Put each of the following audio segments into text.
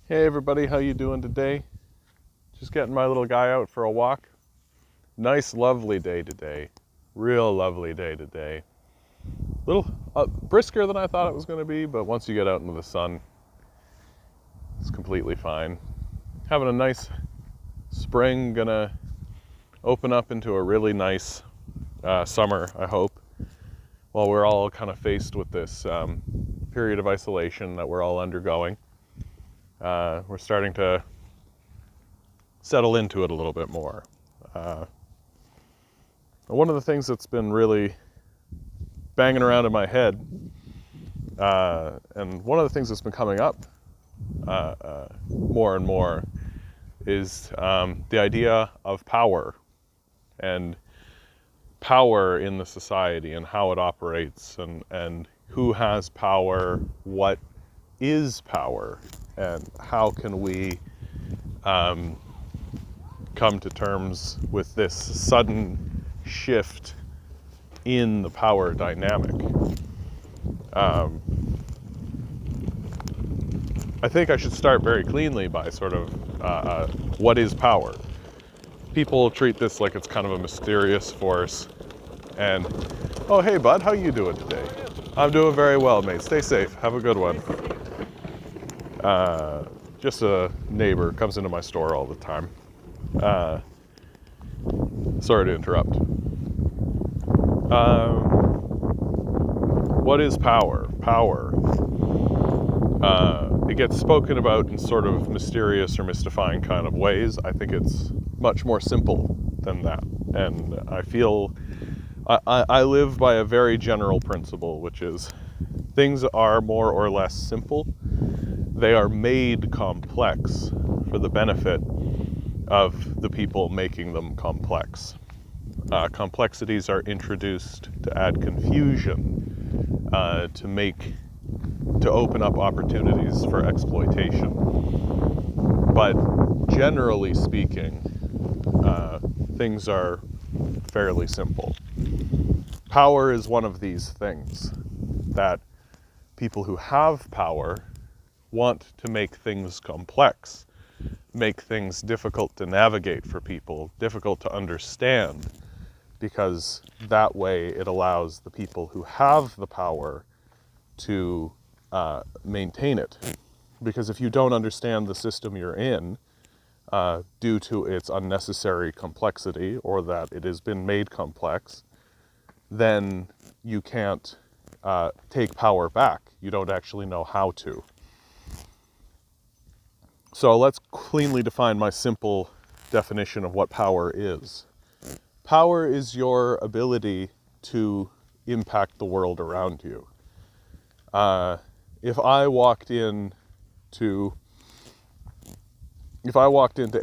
Hey everybody, how you doing today? Just getting my little guy out for a walk. Nice, lovely day today. Real lovely day today. Little brisker than I thought it was going to be, but once you get out into the sun, it's completely fine. Having a nice spring, gonna open up into a really nice summer, I hope. While we're all kind of faced with this period of isolation that we're all undergoing, we're starting to settle into it a little bit more. One of the things that's been really banging around in my head, and one of the things that's been coming up more and more, is the idea of power and power in the society and how it operates, and who has power, what is power, and how can we come to terms with this sudden shift in the power dynamic. I think I should start very cleanly by sort of what is power? People treat this like it's kind of a mysterious force. And, oh hey bud, how you doing today? I'm doing very well, mate. Stay safe. Have a good one. Just a neighbor comes into my store all the time. Sorry to interrupt. What is power? Power. It gets spoken about in sort of mysterious or mystifying kind of ways. I think it's much more simple than that. And I feel I live by a very general principle, which is things are more or less simple. They are made complex for the benefit of the people making them complex. Complexities are introduced to add confusion, to open up opportunities for exploitation. But generally speaking, things are fairly simple. Power is one of these things that people who have power want to make things complex, make things difficult to navigate for people, difficult to understand, because that way it allows the people who have the power to maintain it. Because if you don't understand the system you're in, due to its unnecessary complexity, or that it has been made complex, then you can't take power back. You don't actually know how to. So let's cleanly define my simple definition of what power is. Power is your ability to impact the world around you. If I walked into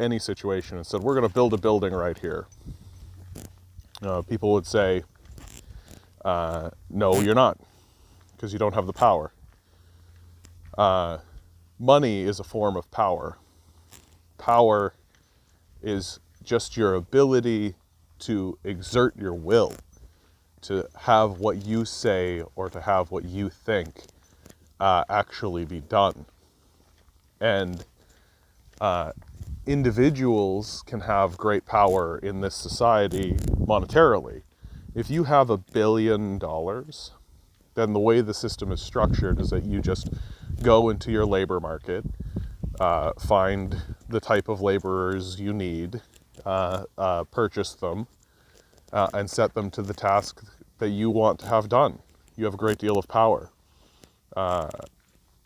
any situation and said, we're going to build a building right here, people would say, no, you're not, because you don't have the power. Money is a form of power. Power is just your ability to exert your will, to have what you say or to have what you think actually be done. And individuals can have great power in this society monetarily. If you have $1 billion, then the way the system is structured is that you just go into your labor market, find the type of laborers you need, purchase them, and set them to the task that you want to have done. You have a great deal of power.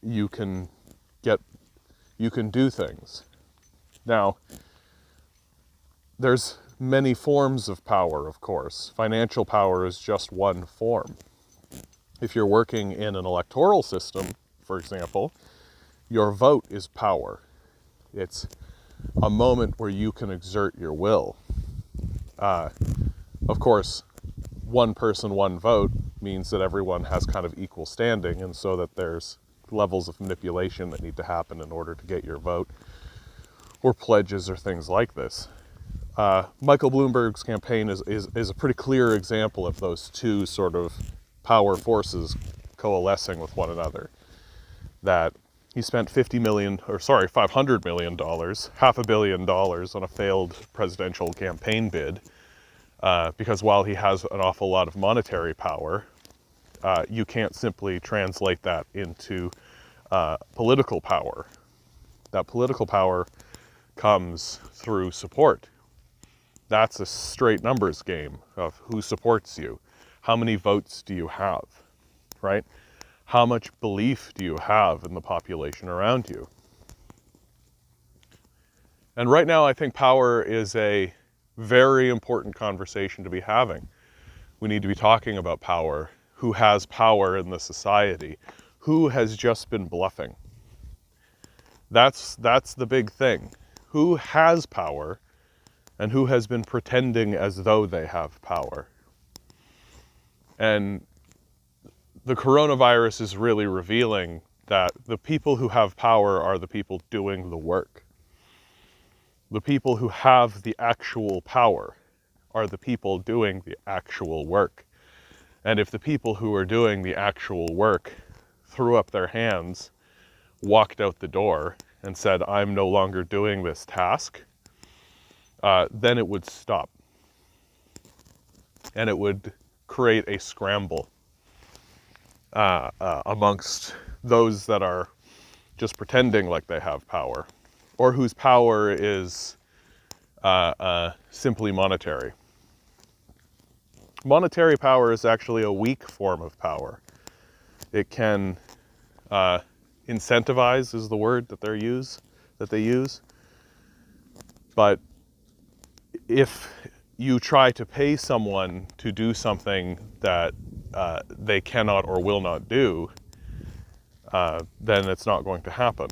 You can do things. Now, there's many forms of power, of course. Financial power is just one form. If you're working in an electoral system, for example, your vote is power. It's a moment where you can exert your will. Of course, one person, one vote means that everyone has kind of equal standing, and so that there's levels of manipulation that need to happen in order to get your vote, or pledges or things like this. Michael Bloomberg's campaign is a pretty clear example of those two sort of power forces coalescing with one another. That He spent $500 million, $500 million on a failed presidential campaign bid, because while he has an awful lot of monetary power, you can't simply translate that into political power. That political power comes through support. That's a straight numbers game of who supports you. How many votes do you have, right? How much belief do you have in the population around you? And right now, I think power is a very important conversation to be having. We need to be talking about power. Who has power in the society? Who has just been bluffing? That's the big thing. Who has power and who has been pretending as though they have power? And the coronavirus is really revealing that the people who have power are the people doing the work. The people who have the actual power are the people doing the actual work. And if the people who are doing the actual work threw up their hands, walked out the door, and said, I'm no longer doing this task, then it would stop. And it would create a scramble amongst those that are just pretending like they have power, or whose power is simply monetary. Monetary power is actually a weak form of power. It can incentivize is the word that they use. But if you try to pay someone to do something that they cannot or will not do, then it's not going to happen.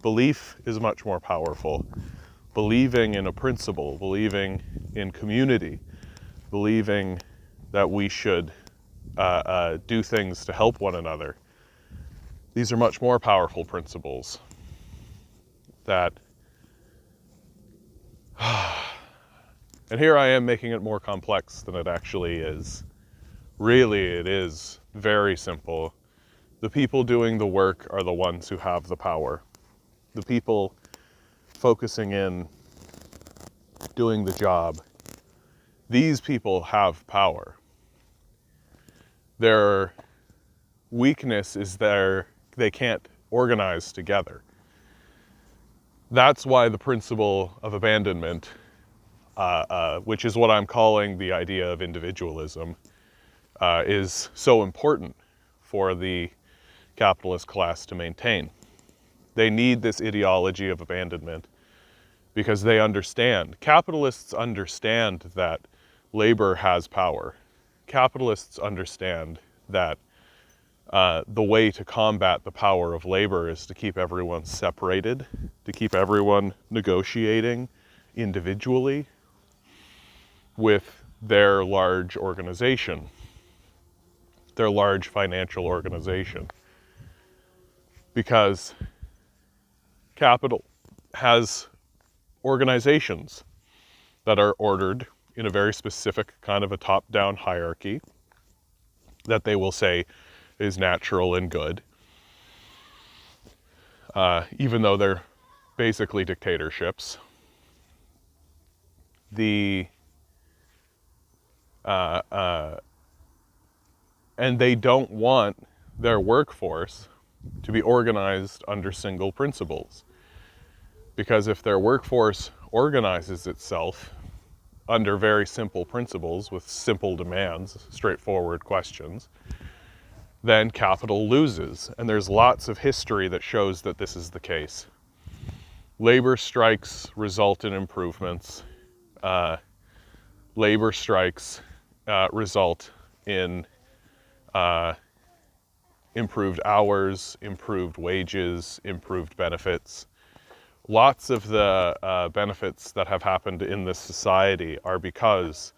Belief is much more powerful. Believing in a principle, believing in community, believing that we should do things to help one another. These are much more powerful principles that, and here I am making it more complex than it actually is. Really, it is very simple. The people doing the work are the ones who have the power. The people focusing in, doing the job, these people have power. Their weakness is they can't organize together. That's why the principle of abandonment, which is what I'm calling the idea of individualism, is so important for the capitalist class to maintain. They need this ideology of abandonment because they understand. Capitalists understand that labor has power. Capitalists understand that the way to combat the power of labor is to keep everyone separated, to keep everyone negotiating individually with their large organization, their large financial organization. Because capital has organizations that are ordered in a very specific kind of a top-down hierarchy that they will say is natural and good, even though they're basically dictatorships. And they don't want their workforce to be organized under single principles. Because if their workforce organizes itself under very simple principles with simple demands, straightforward questions, then capital loses. And there's lots of history that shows that this is the case. Labor strikes result in improvements. Labor strikes result in improved hours, improved wages, improved benefits. Lots of the benefits that have happened in this society are because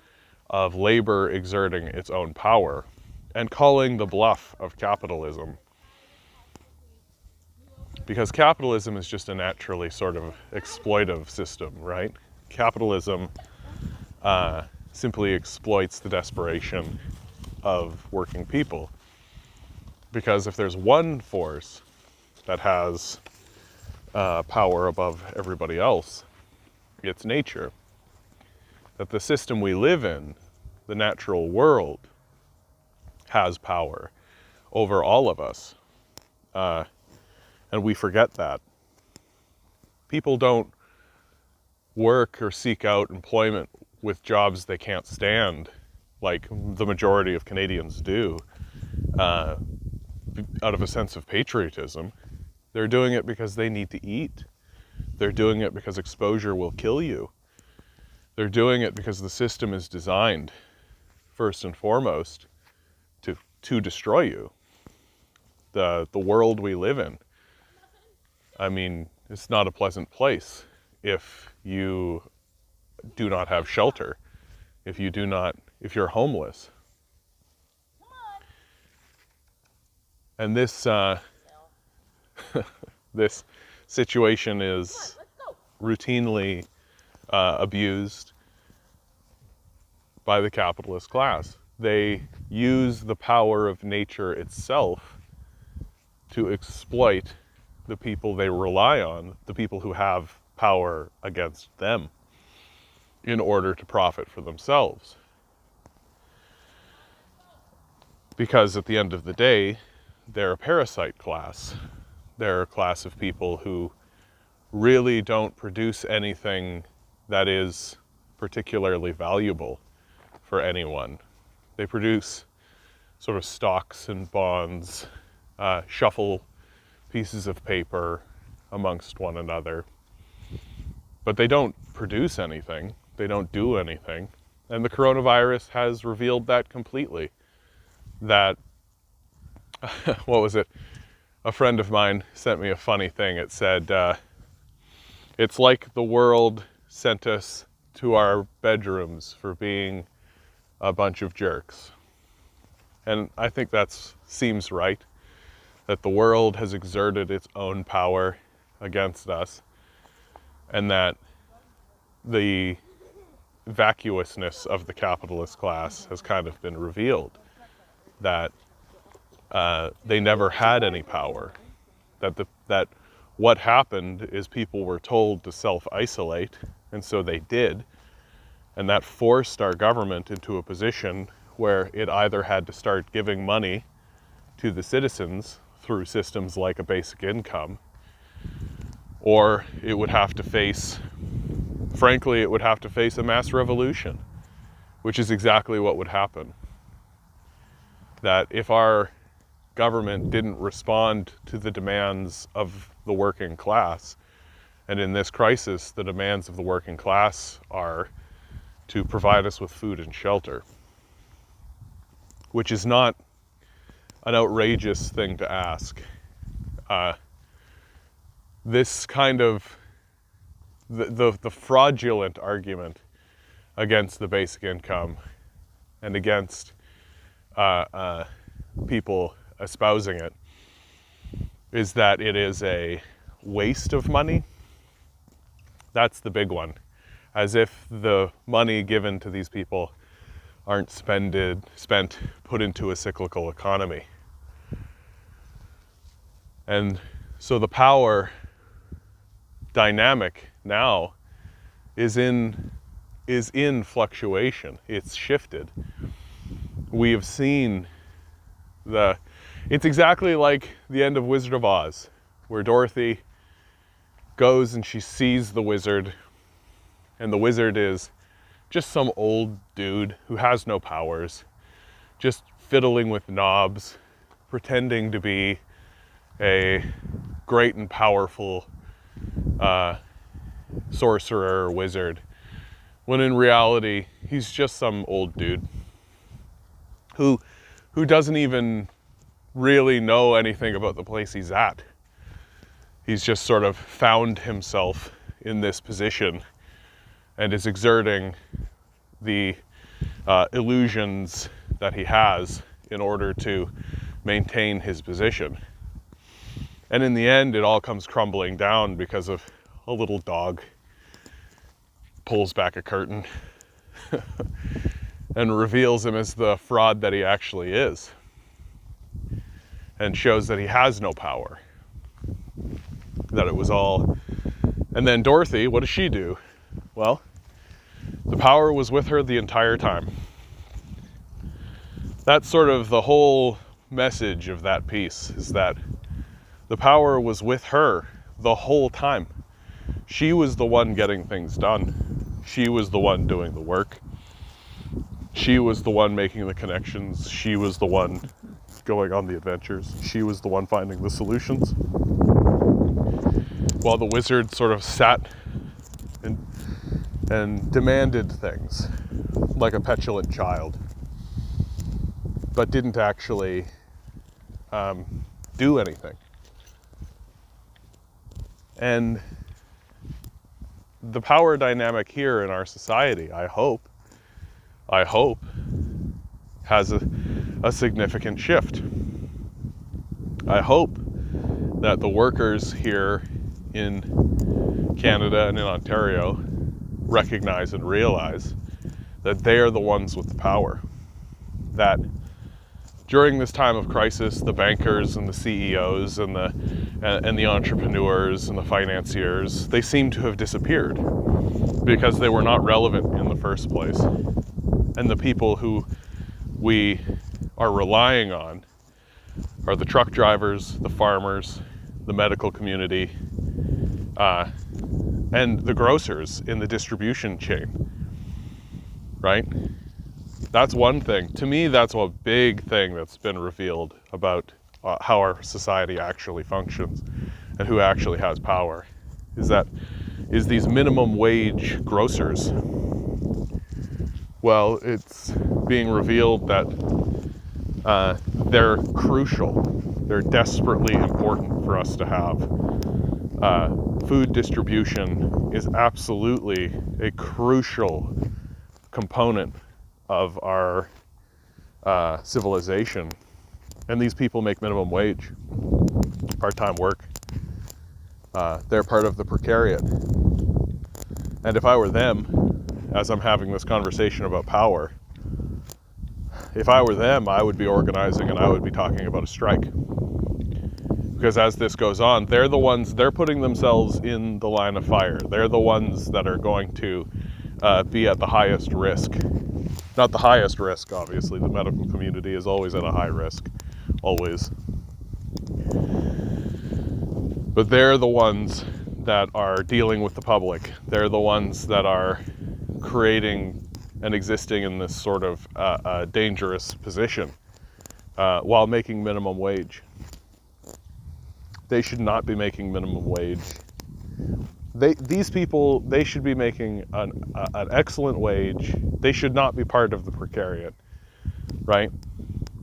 of labor exerting its own power and calling the bluff of capitalism. Because capitalism is just a naturally sort of exploitive system, right? Capitalism simply exploits the desperation of working people. Because if there's one force that has power above everybody else. It's nature. That the system we live in, the natural world, has power over all of us. And we forget that. People don't work or seek out employment with jobs they can't stand, like the majority of Canadians do, out of a sense of patriotism. They're doing it because they need to eat. They're doing it because exposure will kill you. They're doing it because the system is designed, first and foremost, to destroy you. The world we live in, I mean, it's not a pleasant place if you do not have shelter, if you're homeless. And this this situation is routinely abused by the capitalist class. They use the power of nature itself to exploit the people they rely on, the people who have power against them, in order to profit for themselves. Because at the end of the day, they're a parasite class. They're a class of people who really don't produce anything that is particularly valuable for anyone. They produce sort of stocks and bonds, shuffle pieces of paper amongst one another. But they don't produce anything. They don't do anything. And the coronavirus has revealed that completely. That, what was it? A friend of mine sent me a funny thing. It said, it's like the world sent us to our bedrooms for being a bunch of jerks. And I think that seems right, that the world has exerted its own power against us, and that the vacuousness of the capitalist class has kind of been revealed, that they never had any power, that what happened is people were told to self-isolate, and so they did, and that forced our government into a position where it either had to start giving money to the citizens through systems like a basic income, or it would have to face, frankly, it would have to face a mass revolution, which is exactly what would happen. That if our government didn't respond to the demands of the working class, and in this crisis, the demands of the working class are to provide us with food and shelter, which is not an outrageous thing to ask. This kind of, the fraudulent argument against the basic income and against people espousing it is that it is a waste of money. That's the big one. As if the money given to these people aren't spent, put into a cyclical economy. And so the power dynamic now is in fluctuation. It's shifted. We have seen it's exactly like the end of Wizard of Oz, where Dorothy goes and she sees the wizard, and the wizard is just some old dude who has no powers, just fiddling with knobs, pretending to be a great and powerful sorcerer or wizard, when in reality he's just some old dude who doesn't even really know anything about the place he's at. He's just sort of found himself in this position and is exerting the illusions that he has in order to maintain his position. And in the end, it all comes crumbling down because of a little dog pulls back a curtain and reveals him as the fraud that he actually is, and shows that he has no power. that it was all. And then Dorothy, what does she do? Well, the power was with her the entire time. That's sort of the whole message of that piece, is that the power was with her the whole time. She was the one getting things done. She was the one doing the work. She was the one making the connections. She was the one going on the adventures. She was the one finding the solutions. While the wizard sort of sat and demanded things like a petulant child, but didn't actually do anything. And the power dynamic here in our society, I hope, has a significant shift. I hope that the workers here in Canada and in Ontario recognize and realize that they are the ones with the power. That during this time of crisis, the bankers and the CEOs and the entrepreneurs and the financiers, they seem to have disappeared because they were not relevant in the first place. And the people who we are relying on are the truck drivers, the farmers, the medical community, and the grocers in the distribution chain, right? That's one thing. To me, that's a big thing that's been revealed about how our society actually functions and who actually has power, is these minimum wage grocers. Well, it's being revealed that they're crucial. They're desperately important for us to have. Food distribution is absolutely a crucial component of our civilization. And these people make minimum wage, part-time work. They're part of the precariat. And if I were them, as I'm having this conversation about power, if I were them, I would be organizing and I would be talking about a strike. Because as this goes on, they're putting themselves in the line of fire. They're the ones that are going to be at the highest risk. Not the highest risk, obviously. The medical community is always at a high risk. Always. But they're the ones that are dealing with the public. They're the ones that are creating and existing in this sort of dangerous position while making minimum wage. They should not be making minimum wage. These people, they should be making an excellent wage. They should not be part of the precariat, right?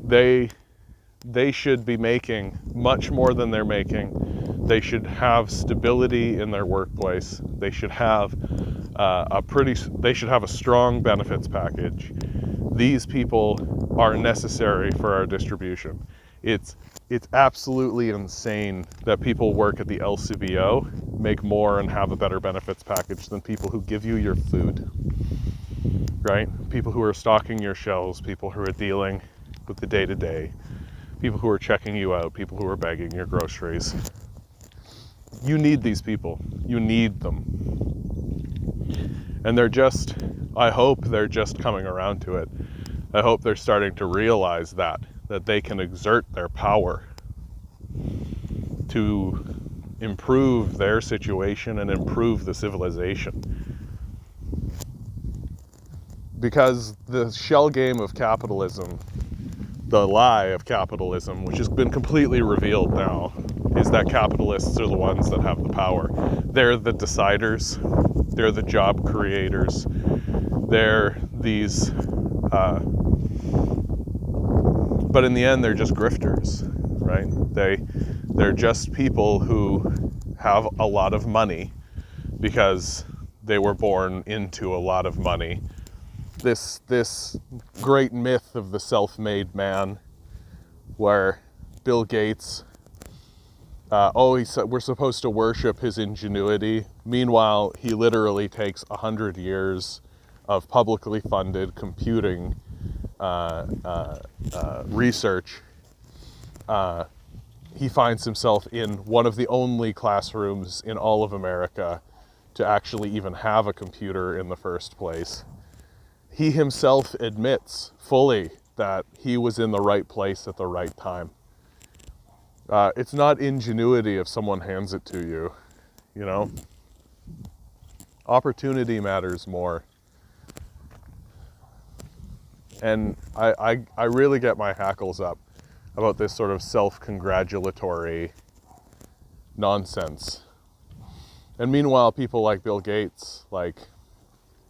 They should be making much more than they're making. They should have stability in their workplace. They should have they should have a strong benefits package. These people are necessary for our distribution. It's absolutely insane that people work at the LCBO, make more and have a better benefits package than people who give you your food, right? People who are stocking your shelves, people who are dealing with the day-to-day, people who are checking you out, people who are bagging your groceries. You need these people. You need them. And I hope they're just coming around to it. I hope they're starting to realize that they can exert their power to improve their situation and improve the civilization. Because the shell game of capitalism, the lie of capitalism, which has been completely revealed now, is that capitalists are the ones that have the power. They're the deciders. They're the job creators. They're these... but in the end, they're just grifters, right? They're just people who have a lot of money because they were born into a lot of money. This great myth of the self-made man, where Bill Gates, we're supposed to worship his ingenuity. Meanwhile, he literally takes 100 years of publicly funded computing research he finds himself in one of the only classrooms in all of America to actually even have a computer in the first place. He himself admits fully that he was in the right place at the right time. It's not ingenuity if someone hands it to you, you know? Opportunity matters more. And I really get my hackles up about this sort of self-congratulatory nonsense. And meanwhile, people like Bill Gates, like,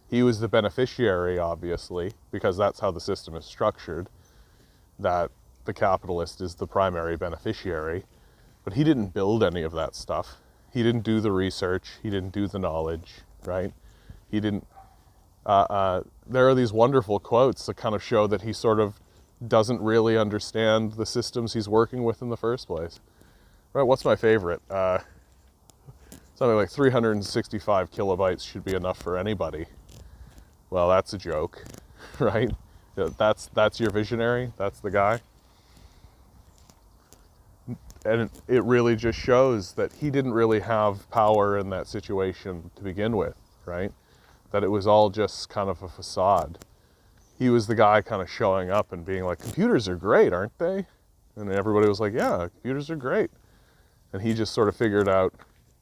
he was the beneficiary, obviously, because that's how the system is structured, that the capitalist is the primary beneficiary. But he didn't build any of that stuff. He didn't do the research. He didn't do the knowledge, right? He didn't... there are these wonderful quotes that kind of show that he sort of doesn't really understand the systems he's working with in the first place. Right, what's my favorite? Something like 365 kilobytes should be enough for anybody. Well, that's a joke, right? That's your visionary, that's the guy. And it really just shows that he didn't really have power in that situation to begin with, right? That it was all just kind of a facade. He was the guy kind of showing up and being like, computers are great, aren't they? And everybody was like, yeah, computers are great. And he just sort of figured out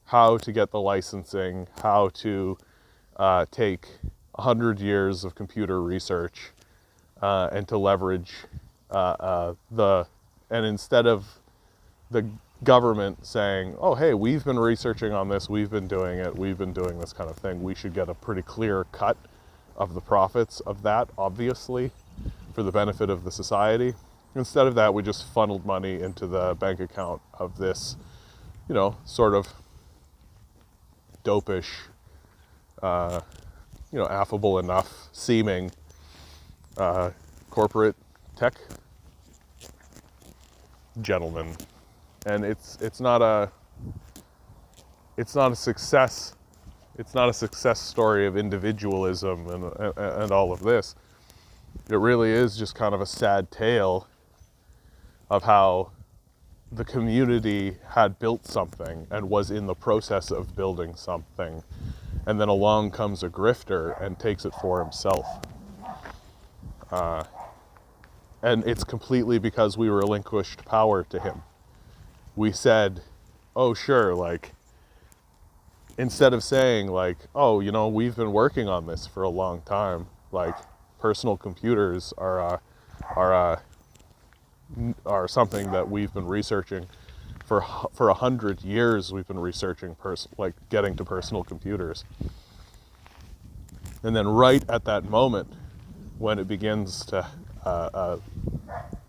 how to get the licensing, how to take 100 years of computer research and to leverage and instead of the government saying, oh, hey, we've been researching on this, we've been doing it, we've been doing this kind of thing, we should get a pretty clear cut of the profits of that, obviously, for the benefit of the society. Instead of that, we just funneled money into the bank account of this, you know, sort of dopish, you know, affable enough seeming corporate tech gentleman. And it's not a success. It's not a success story of individualism and all of this. It really is just kind of a sad tale of how the community had built something and was in the process of building something, and then along comes a grifter and takes it for himself. And it's completely because we relinquished power to him. We said, oh, sure, like, instead of saying, like, oh, you know, we've been working on this for a long time, like, personal computers are something that we've been researching for 100 years. We've been researching like getting to personal computers. And then right at that moment when it begins to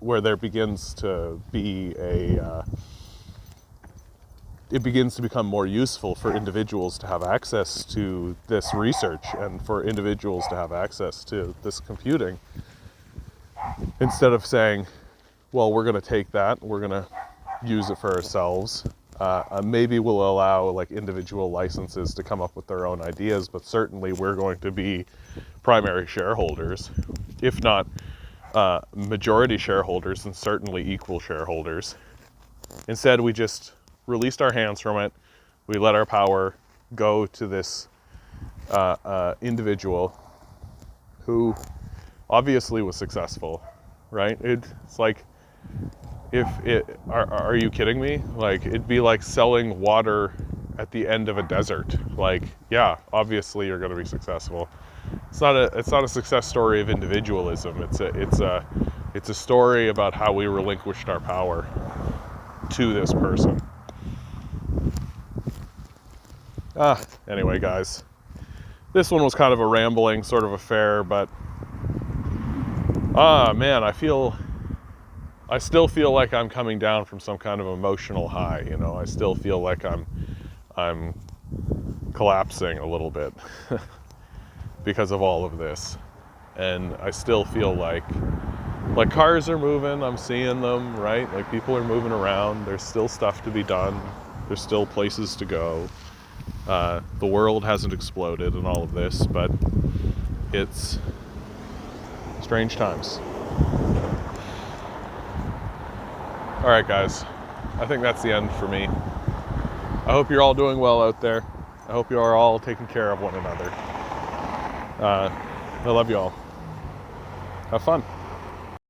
where there begins to be it begins to become more useful for individuals to have access to this research and for individuals to have access to this computing, instead of saying, well, we're going to take that, we're going to use it for ourselves. Maybe we'll allow like individual licenses to come up with their own ideas, but certainly we're going to be primary shareholders, if not majority shareholders, and certainly equal shareholders. Instead, we just released our hands from it. We let our power go to this individual who obviously was successful, right? It's like, are you kidding me? Like, it'd be like selling water at the end of a desert. Like, yeah, obviously you're going to be successful. It's not a success story of individualism. It's a story about how we relinquished our power to this person. Anyway, guys, this one was kind of a rambling sort of affair, but man, I still feel like I'm coming down from some kind of emotional high. You know, I still feel like I'm collapsing a little bit because of all of this, and I still feel like cars are moving. I'm seeing them, right? Like, people are moving around. There's still stuff to be done. There's still places to go. The world hasn't exploded and all of this, but it's strange times. All right, guys, I think that's the end for me. I hope you're all doing well out there. I hope you are all taking care of one another. I love you all. Have fun.